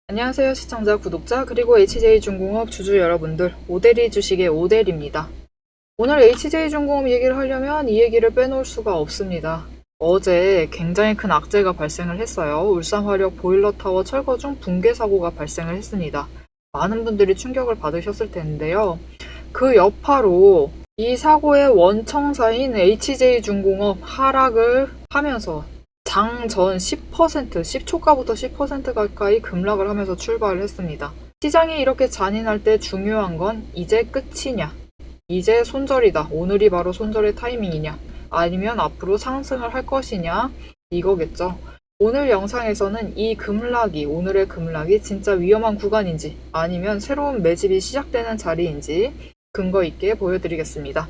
안녕하세요 시청자, 구독자, 그리고 HJ중공업 주주 여러분들, 오대리 주식의 오대리입니다. 오늘 HJ중공업 얘기를 하려면 이 얘기를 빼놓을 수가 없습니다. 어제 굉장히 큰 악재가 발생을 했어요. 울산화력 보일러타워 철거 중 붕괴 사고가 발생을 했습니다. 많은 분들이 충격을 받으셨을 텐데요. 그 여파로 이 사고의 원청사인 HJ중공업 하락을 하면서 장전 10%, 10초가부터 10% 가까이 급락을 하면서 출발을 했습니다. 시장이 이렇게 잔인할 때 중요한 건 이제 끝이냐, 이제 손절이다, 오늘이 바로 손절의 타이밍이냐, 아니면 앞으로 상승을 할 것이냐, 이거겠죠. 오늘 영상에서는 이 급락이, 오늘의 급락이 진짜 위험한 구간인지 아니면 새로운 매집이 시작되는 자리인지 근거 있게 보여드리겠습니다.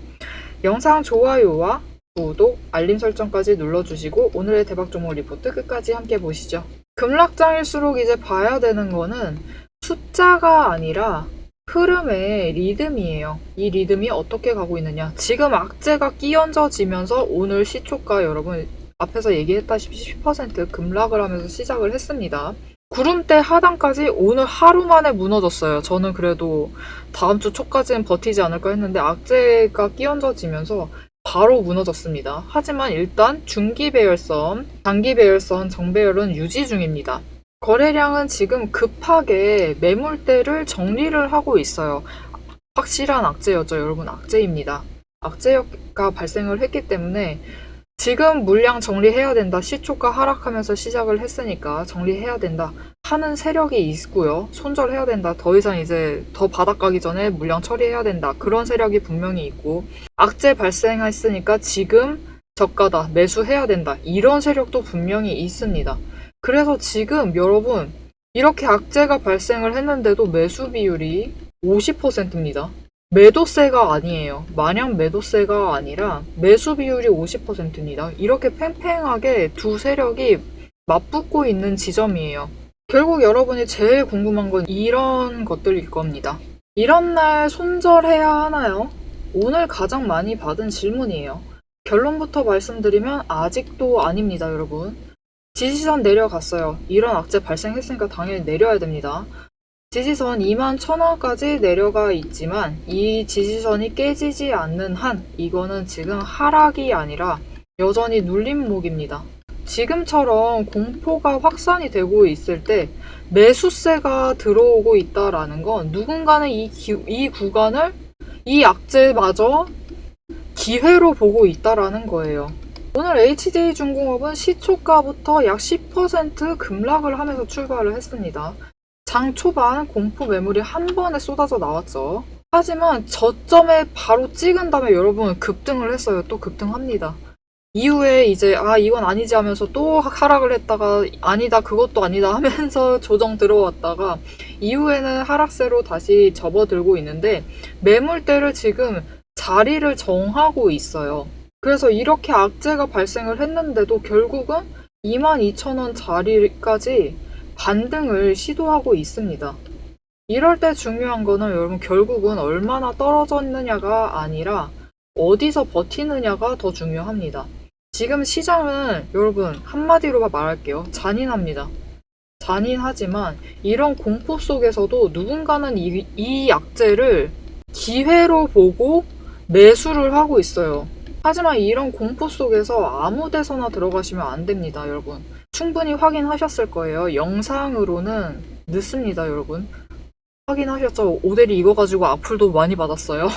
영상 좋아요와 구독, 알림 설정까지 눌러주시고 오늘의 대박 종목 리포트 끝까지 함께 보시죠. 급락장일수록 이제 봐야 되는 거는 숫자가 아니라 흐름의 리듬이에요. 이 리듬이 어떻게 가고 있느냐. 지금 악재가 끼얹어지면서 오늘 시초가 여러분 앞에서 얘기했다시피 10% 급락을 하면서 시작을 했습니다. 구름대 하단까지 오늘 하루 만에 무너졌어요. 저는 그래도 다음 주 초까지는 버티지 않을까 했는데 악재가 끼얹어지면서 바로 무너졌습니다. 하지만 일단 중기 배열선, 단기 배열선 정배열은 유지 중입니다. 거래량은 지금 급하게 매물대를 정리를 하고 있어요. 확실한 악재였죠. 여러분, 악재입니다. 악재가 발생을 했기 때문에 지금 물량 정리해야 된다. 시초가 하락하면서 시작을 했으니까 정리해야 된다 하는 세력이 있고요. 손절해야 된다. 더 이상 이제 더 바닥 가기 전에 물량 처리해야 된다. 그런 세력이 분명히 있고, 악재 발생했으니까 지금 저가다. 매수해야 된다. 이런 세력도 분명히 있습니다. 그래서 지금 여러분 이렇게 악재가 발생을 했는데도 매수 비율이 50%입니다. 매도세가 아니에요. 마냥 매도세가 아니라 매수 비율이 50%입니다. 이렇게 팽팽하게 두 세력이 맞붙고 있는 지점이에요. 결국 여러분이 제일 궁금한 건 이런 것들일 겁니다. 이런 날 손절해야 하나요? 오늘 가장 많이 받은 질문이에요. 결론부터 말씀드리면 아직도 아닙니다, 여러분. 지지선 내려갔어요. 이런 악재 발생했으니까 당연히 내려야 됩니다. 지지선 21,000원까지 내려가 있지만 이 지지선이 깨지지 않는 한 이거는 지금 하락이 아니라 여전히 눌림목입니다. 지금처럼 공포가 확산이 되고 있을 때 매수세가 들어오고 있다라는 건 누군가는 이 구간을, 이 악재마저 기회로 보고 있다라는 거예요. 오늘 HJ중공업은 시초가부터 약 10% 급락을 하면서 출발을 했습니다. 장 초반 공포 매물이 한 번에 쏟아져 나왔죠. 하지만 저점에 바로 찍은 다음에 여러분 급등을 했어요. 또 급등합니다. 이후에 이제 이건 아니지 하면서 또 하락을 했다가 아니다 그것도 아니다 하면서 조정 들어왔다가 이후에는 하락세로 다시 접어들고 있는데 매물대를 지금 자리를 정하고 있어요. 그래서 이렇게 악재가 발생을 했는데도 결국은 22,000원 자리까지 반등을 시도하고 있습니다. 이럴 때 중요한 거는 여러분 결국은 얼마나 떨어졌느냐가 아니라 어디서 버티느냐가 더 중요합니다. 지금 시장은 여러분 한마디로 말할게요. 잔인합니다. 잔인하지만 이런 공포 속에서도 누군가는 이 악재를 기회로 보고 매수를 하고 있어요. 하지만 이런 공포 속에서 아무 데서나 들어가시면 안 됩니다, 여러분. 충분히 확인하셨을 거예요. 영상으로는 늦습니다, 여러분. 확인하셨죠? 오대리 이거 가지고 악플도 많이 받았어요.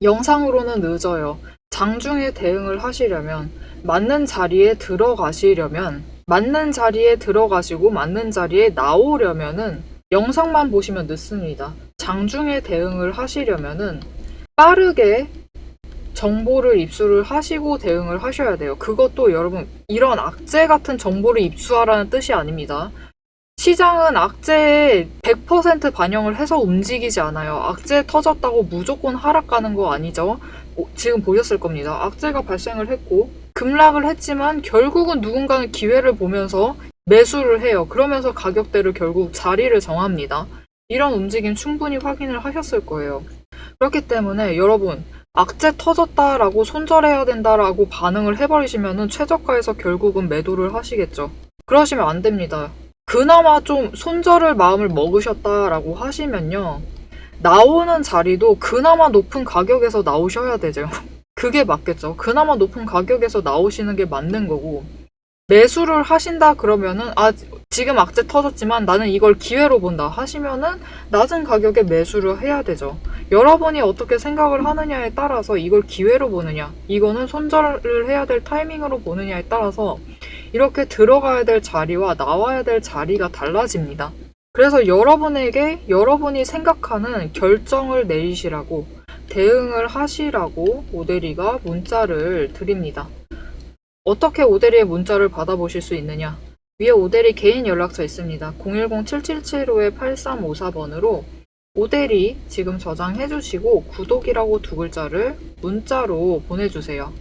영상으로는 늦어요. 장중에 대응을 하시려면, 맞는 자리에 들어가시려면, 맞는 자리에 들어가시고 맞는 자리에 나오려면은 영상만 보시면 늦습니다. 장중에 대응을 하시려면은 빠르게 정보를 입수를 하시고 대응을 하셔야 돼요. 그것도 여러분 이런 악재 같은 정보를 입수하라는 뜻이 아닙니다. 시장은 악재에 100% 반영을 해서 움직이지 않아요. 악재 터졌다고 무조건 하락 가는 거 아니죠. 지금 보셨을 겁니다. 악재가 발생을 했고 급락을 했지만 결국은 누군가는 기회를 보면서 매수를 해요. 그러면서 가격대를 결국 자리를 정합니다. 이런 움직임 충분히 확인을 하셨을 거예요. 그렇기 때문에 여러분 악재 터졌다라고 손절해야 된다라고 반응을 해버리시면은 최저가에서 결국은 매도를 하시겠죠. 그러시면 안 됩니다. 그나마 좀 손절을 마음을 먹으셨다라고 하시면요. 나오는 자리도 그나마 높은 가격에서 나오셔야 되죠. 그게 맞겠죠. 그나마 높은 가격에서 나오시는 게 맞는 거고, 매수를 하신다 그러면은 지금 악재 터졌지만 나는 이걸 기회로 본다 하시면은 낮은 가격에 매수를 해야 되죠. 여러분이 어떻게 생각을 하느냐에 따라서 이걸 기회로 보느냐, 이거는 손절을 해야 될 타이밍으로 보느냐에 따라서 이렇게 들어가야 될 자리와 나와야 될 자리가 달라집니다. 그래서 여러분에게 여러분이 생각하는 결정을 내리시라고, 대응을 하시라고 오대리가 문자를 드립니다. 어떻게 오대리의 문자를 받아보실 수 있느냐? 위에 오대리 개인 연락처 있습니다. 010-7775-8354번으로 오대리 지금 저장해주시고 구독이라고 두 글자를 문자로 보내주세요.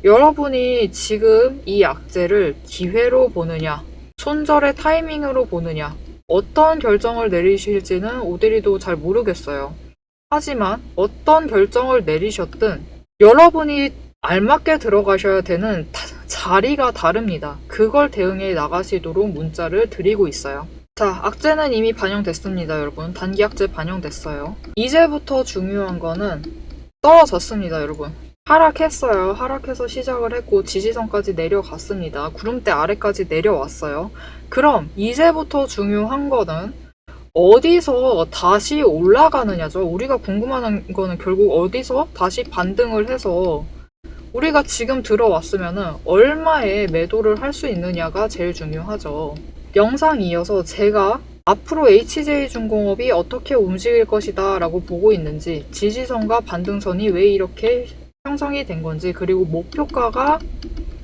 여러분이 지금 이 악재를 기회로 보느냐, 손절의 타이밍으로 보느냐, 어떤 결정을 내리실지는 오대리도 잘 모르겠어요. 하지만 어떤 결정을 내리셨든 여러분이 알맞게 들어가셔야 되는 자리가 다릅니다. 그걸 대응해 나가시도록 문자를 드리고 있어요. 자, 악재는 이미 반영됐습니다, 여러분. 단기 악재 반영됐어요. 이제부터 중요한 거는 떨어졌습니다, 여러분. 하락했어요. 하락해서 시작을 했고 지지선까지 내려갔습니다. 구름대 아래까지 내려왔어요. 그럼 이제부터 중요한 거는 어디서 다시 올라가느냐죠. 우리가 궁금한 거는 결국 어디서 다시 반등을 해서 우리가 지금 들어왔으면은 얼마에 매도를 할 수 있느냐가 제일 중요하죠. 영상 이어서 제가 앞으로 HJ중공업이 어떻게 움직일 것이다 라고 보고 있는지, 지지선과 반등선이 왜 이렇게 형성이 된 건지, 그리고 목표가가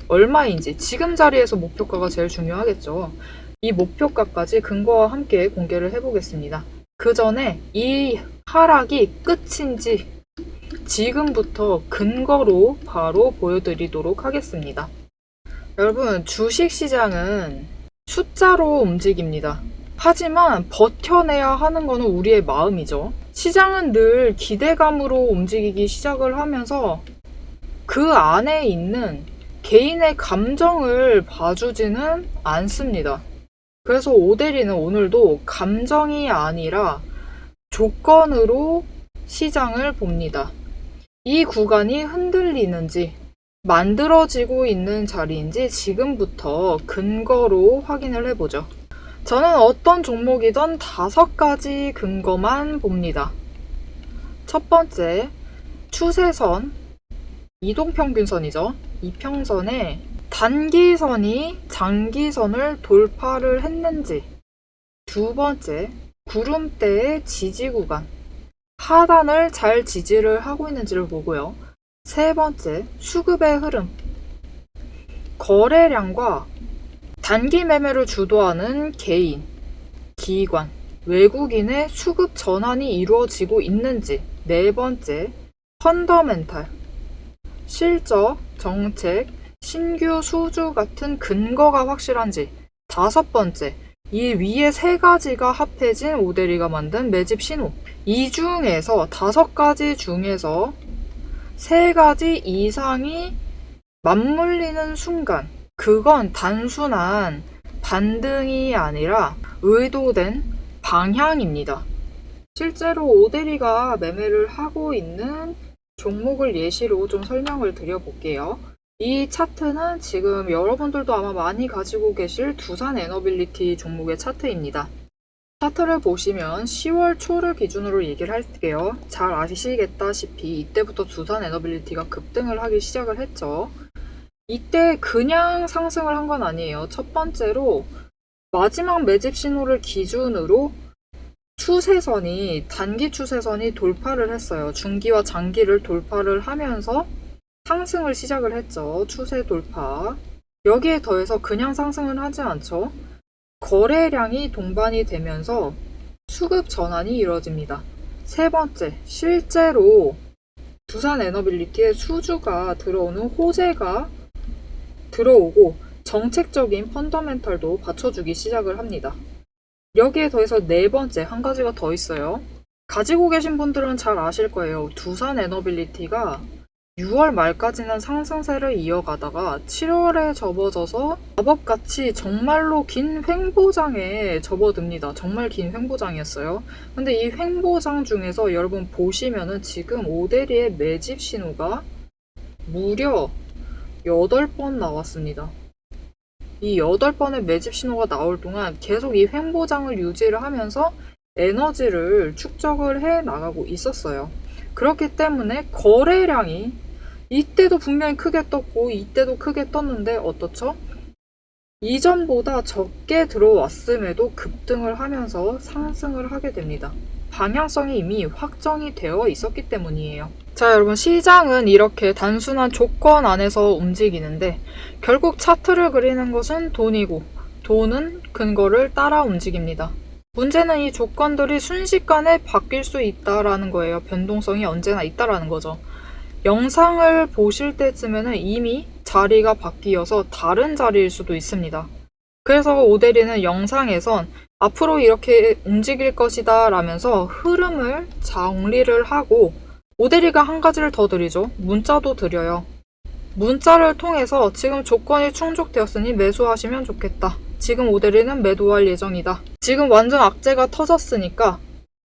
얼마인지, 지금 자리에서 목표가가 제일 중요하겠죠. 이 목표가까지 근거와 함께 공개를 해보겠습니다. 그 전에 이 하락이 끝인지 지금부터 근거로 바로 보여드리도록 하겠습니다. 여러분, 주식시장은 숫자로 움직입니다. 하지만 버텨내야 하는 것은 우리의 마음이죠. 시장은 늘 기대감으로 움직이기 시작을 하면서 그 안에 있는 개인의 감정을 봐주지는 않습니다. 그래서 오대리는 오늘도 감정이 아니라 조건으로 시장을 봅니다. 이 구간이 흔들리는지 만들어지고 있는 자리인지 지금부터 근거로 확인을 해보죠. 저는 어떤 종목이든 5가지 근거만 봅니다. 첫 번째, 추세선, 이동평균선이죠. 이평선에 단기선이 장기선을 돌파를 했는지. 두 번째, 구름대의 지지 구간, 하단을 잘 지지를 하고 있는지를 보고요. 세 번째, 수급의 흐름, 거래량과 단기 매매를 주도하는 개인, 기관, 외국인의 수급 전환이 이루어지고 있는지. 네 번째, 펀더멘탈, 실적, 정책, 신규 수주 같은 근거가 확실한지. 다섯 번째, 이 위에 3가지가 합해진 오대리가 만든 매집 신호. 이 중에서 5가지 중에서 3가지 이상이 맞물리는 순간, 그건 단순한 반등이 아니라 의도된 방향입니다. 실제로 오대리가 매매를 하고 있는 종목을 예시로 좀 설명을 드려볼게요. 이 차트는 지금 여러분들도 아마 많이 가지고 계실 두산 에너빌리티 종목의 차트입니다. 차트를 보시면 10월 초를 기준으로 얘기를 할게요. 잘 아시겠다시피 이때부터 두산 에너빌리티가 급등을 하기 시작을 했죠. 이때 그냥 상승을 한 건 아니에요. 첫 번째로 마지막 매집 신호를 기준으로 추세선이, 단기 추세선이 돌파를 했어요. 중기와 장기를 돌파를 하면서 상승을 시작을 했죠. 추세 돌파. 여기에 더해서 그냥 상승은 하지 않죠. 거래량이 동반이 되면서 수급 전환이 이루어집니다. 세 번째, 실제로 두산 에너빌리티의 수주가 들어오는 호재가 들어오고 정책적인 펀더멘털도 받쳐주기 시작을 합니다. 여기에 더해서 네 번째, 한 가지가 더 있어요. 가지고 계신 분들은 잘 아실 거예요. 두산 에너빌리티가 6월 말까지는 상승세를 이어가다가 7월에 접어져서 마법같이 정말로 긴 횡보장에 접어듭니다. 정말 긴 횡보장이었어요. 근데 이 횡보장 중에서 여러분 보시면은 지금 오데리의 매집 신호가 무려 8번 나왔습니다. 이 8번의 매집 신호가 나올 동안 계속 이 횡보장을 유지를 하면서 에너지를 축적을 해 나가고 있었어요. 그렇기 때문에 거래량이 이때도 분명히 크게 떴고 이때도 크게 떴는데 어떻죠? 이전보다 적게 들어왔음에도 급등을 하면서 상승을 하게 됩니다. 방향성이 이미 확정이 되어 있었기 때문이에요. 자, 여러분, 시장은 이렇게 단순한 조건 안에서 움직이는데 결국 차트를 그리는 것은 돈이고 돈은 근거를 따라 움직입니다. 문제는 이 조건들이 순식간에 바뀔 수 있다라는 거예요. 변동성이 언제나 있다라는 거죠. 영상을 보실 때쯤에는 이미 자리가 바뀌어서 다른 자리일 수도 있습니다. 그래서 오데리는 영상에선 앞으로 이렇게 움직일 것이다 라면서 흐름을 정리를 하고 오데리가 한 가지를 더 드리죠. 문자도 드려요. 문자를 통해서 지금 조건이 충족되었으니 매수하시면 좋겠다. 지금 오데리는 매도할 예정이다. 지금 완전 악재가 터졌으니까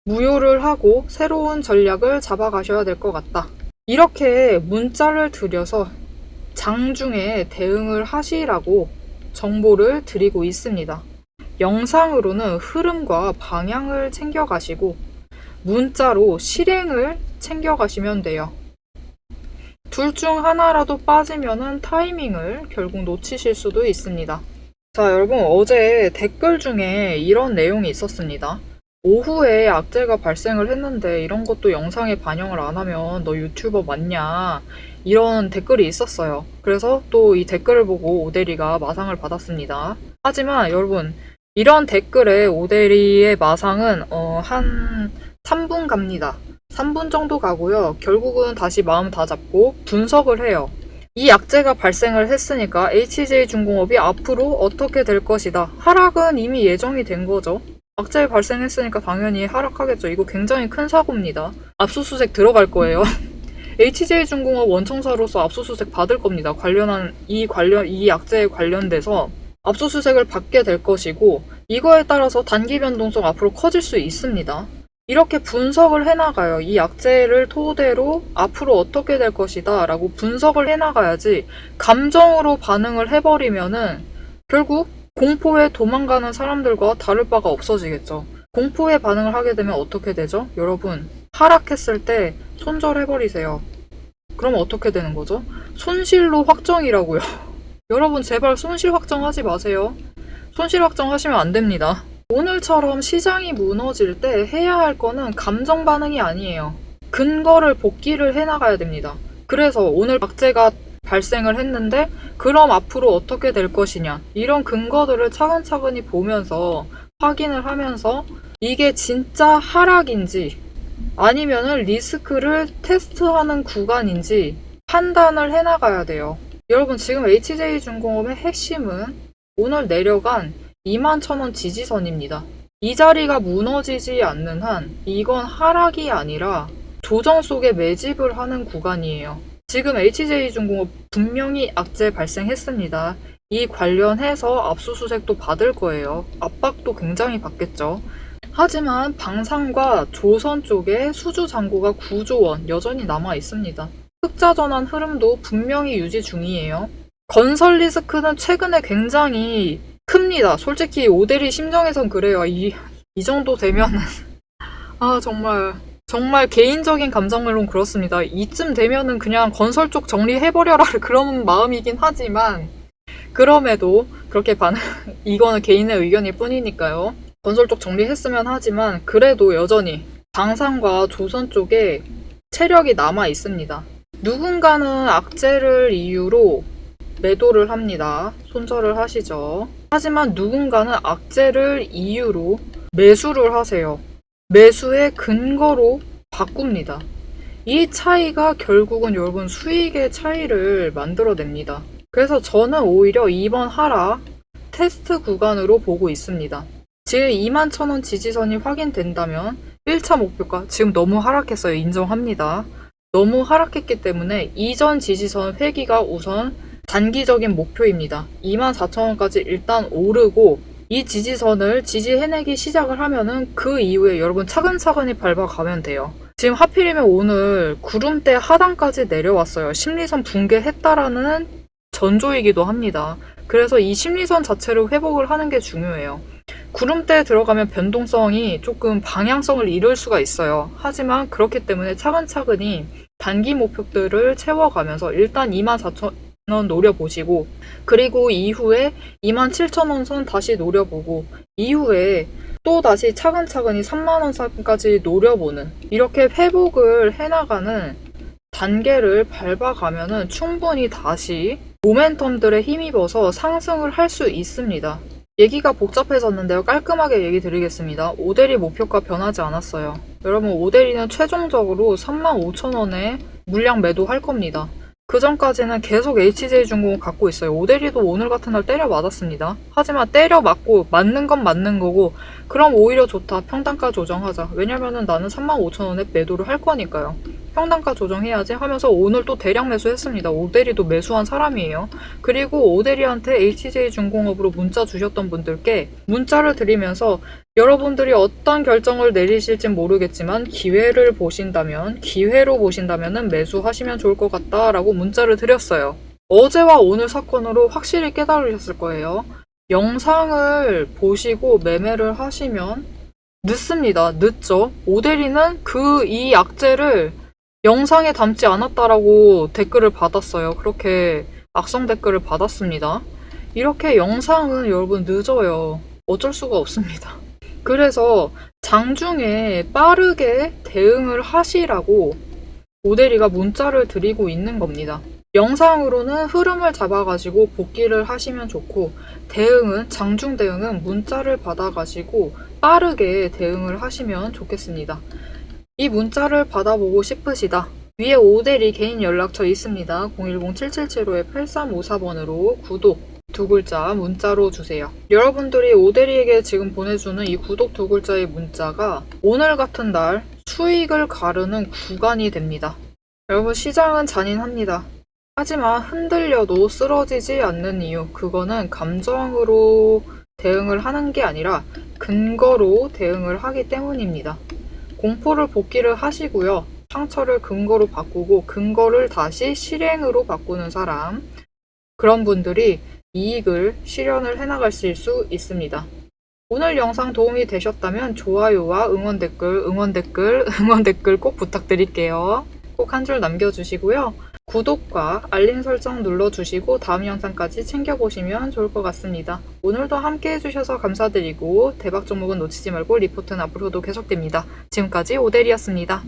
무효를 하고 새로운 전략을 잡아가셔야 될 것 같다. 이렇게 문자를 드려서 장중에 대응을 하시라고 정보를 드리고 있습니다. 영상으로는 흐름과 방향을 챙겨가시고 문자로 실행을 챙겨가시면 돼요. 둘 중 하나라도 빠지면은 타이밍을 결국 놓치실 수도 있습니다. 자, 여러분, 어제 댓글 중에 이런 내용이 있었습니다. 오후에 악재가 발생을 했는데 이런 것도 영상에 반영을 안 하면 너 유튜버 맞냐? 이런 댓글이 있었어요. 그래서 또 이 댓글을 보고 오데리가 마상을 받았습니다. 하지만 여러분, 이런 댓글에 오데리의 마상은 한 3분 갑니다. 3분 정도 가고요. 결국은 다시 마음 다 잡고 분석을 해요. 이 악재가 발생을 했으니까 HJ중공업이 앞으로 어떻게 될 것이다. 하락은 이미 예정이 된 거죠. 악재 발생했으니까 당연히 하락하겠죠. 이거 굉장히 큰 사고입니다. 압수수색 들어갈 거예요. HJ중공업 원청사로서 압수수색 받을 겁니다. 이 악재에 관련돼서 압수수색을 받게 될 것이고 이거에 따라서 단기 변동성 앞으로 커질 수 있습니다. 이렇게 분석을 해나가요. 이 악재를 토대로 앞으로 어떻게 될 것이다 라고 분석을 해나가야지 감정으로 반응을 해버리면은 결국 공포에 도망가는 사람들과 다를 바가 없어지겠죠. 공포에 반응을 하게 되면 어떻게 되죠? 여러분, 하락했을 때 손절해버리세요. 그럼 어떻게 되는 거죠? 손실로 확정이라고요. 여러분, 제발 손실 확정하지 마세요. 손실 확정하시면 안 됩니다. 오늘처럼 시장이 무너질 때 해야 할 거는 감정 반응이 아니에요. 근거를 복기를 해나가야 됩니다. 그래서 오늘 악재가 발생을 했는데 그럼 앞으로 어떻게 될 것이냐 이런 근거들을 차근차근히 보면서 확인을 하면서 이게 진짜 하락인지 아니면은 리스크를 테스트하는 구간인지 판단을 해나가야 돼요. 여러분, 지금 HJ중공업의 핵심은 오늘 내려간 21,000원 지지선입니다. 이 자리가 무너지지 않는 한 이건 하락이 아니라 조정 속에 매집을 하는 구간이에요. 지금 HJ중공업 분명히 악재 발생했습니다. 이 관련해서 압수수색도 받을 거예요. 압박도 굉장히 받겠죠. 하지만 방산과 조선 쪽에 수주 잔고가 9조 원 여전히 남아 있습니다. 흑자 전환 흐름도 분명히 유지 중이에요. 건설 리스크는 최근에 굉장히 큽니다. 솔직히 오데리 심정에선 그래요. 이 정도 되면은 정말 개인적인 감정으로는 그렇습니다. 이쯤 되면은 그냥 건설 쪽 정리해버려라 그런 마음이긴 하지만 그럼에도 그렇게 이거는 개인의 의견일 뿐이니까요. 건설 쪽 정리했으면 하지만 그래도 여전히 방산과 조선 쪽에 체력이 남아 있습니다. 누군가는 악재를 이유로 매도를 합니다. 손절을 하시죠. 하지만 누군가는 악재를 이유로 매수를 하세요. 매수의 근거로 바꿉니다. 이 차이가 결국은 여러분 수익의 차이를 만들어냅니다. 그래서 저는 오히려 이번 하락 테스트 구간으로 보고 있습니다. 지금 21,000원 지지선이 확인된다면 1차 목표가 지금 너무 하락했어요. 인정합니다. 너무 하락했기 때문에 이전 지지선 회귀가 우선 단기적인 목표입니다. 24,000원까지 일단 오르고 이 지지선을 지지해내기 시작을 하면은 그 이후에 여러분 차근차근히 밟아가면 돼요. 지금 하필이면 오늘 구름대 하단까지 내려왔어요. 심리선 붕괴했다라는 전조이기도 합니다. 그래서 이 심리선 자체를 회복을 하는 게 중요해요. 구름대에 들어가면 변동성이 조금 방향성을 잃을 수가 있어요. 하지만 그렇기 때문에 차근차근히 단기 목표들을 채워가면서 일단 24,000원 노려보시고, 그리고 이후에 27,000원 선 다시 노려보고, 이후에 또 다시 차근차근히 3만원 선까지 노려보는, 이렇게 회복을 해나가는 단계를 밟아가면은 충분히 다시 모멘텀들에 힘입어서 상승을 할 수 있습니다. 얘기가 복잡해졌는데요. 깔끔하게 얘기 드리겠습니다. 오데리 목표가 변하지 않았어요. 여러분, 오데리는 최종적으로 35,000원에 물량 매도할 겁니다. 그 전까지는 계속 HJ중공을 갖고 있어요. 오데리도 오늘 같은 날 때려 맞았습니다. 하지만 때려 맞고 맞는 건 맞는 거고, 그럼 오히려 좋다. 평단가 조정하자. 왜냐면은 나는 35,000원에 매도를 할 거니까요. 평단가 조정해야지 하면서 오늘 또 대량 매수했습니다. 오데리도 매수한 사람이에요. 그리고 오데리한테 HJ중공업으로 문자 주셨던 분들께 문자를 드리면서 여러분들이 어떤 결정을 내리실진 모르겠지만 기회로 보신다면은 매수하시면 좋을 것 같다라고 문자를 드렸어요. 어제와 오늘 사건으로 확실히 깨달으셨을 거예요. 영상을 보시고 매매를 하시면 늦습니다. 늦죠. 오데리는 이 악재를 영상에 담지 않았다라고 댓글을 받았어요. 그렇게 악성 댓글을 받았습니다. 이렇게 영상은 여러분 늦어요. 어쩔 수가 없습니다. 그래서 장중에 빠르게 대응을 하시라고 오데리가 문자를 드리고 있는 겁니다. 영상으로는 흐름을 잡아가지고 복귀를 하시면 좋고, 장중 대응은 문자를 받아가지고 빠르게 대응을 하시면 좋겠습니다. 이 문자를 받아보고 싶으시다. 위에 오데리 개인 연락처 있습니다. 010-7775-8354번으로 구독 두 글자 문자로 주세요. 여러분들이 오데리에게 지금 보내주는 이 구독 두 글자의 문자가 오늘 같은 날 수익을 가르는 구간이 됩니다. 여러분, 시장은 잔인합니다. 하지만 흔들려도 쓰러지지 않는 이유, 그거는 감정으로 대응을 하는 게 아니라 근거로 대응을 하기 때문입니다. 공포를 복귀를 하시고요. 상처를 근거로 바꾸고 근거를 다시 실행으로 바꾸는 사람, 그런 분들이 이익을 실현을 해나가실 수 있습니다. 오늘 영상 도움이 되셨다면 좋아요와 응원 댓글 꼭 부탁드릴게요. 꼭 한 줄 남겨주시고요. 구독과 알림 설정 눌러주시고 다음 영상까지 챙겨보시면 좋을 것 같습니다. 오늘도 함께 해주셔서 감사드리고 대박 종목은 놓치지 말고 리포트는 앞으로도 계속됩니다. 지금까지 오데리였습니다.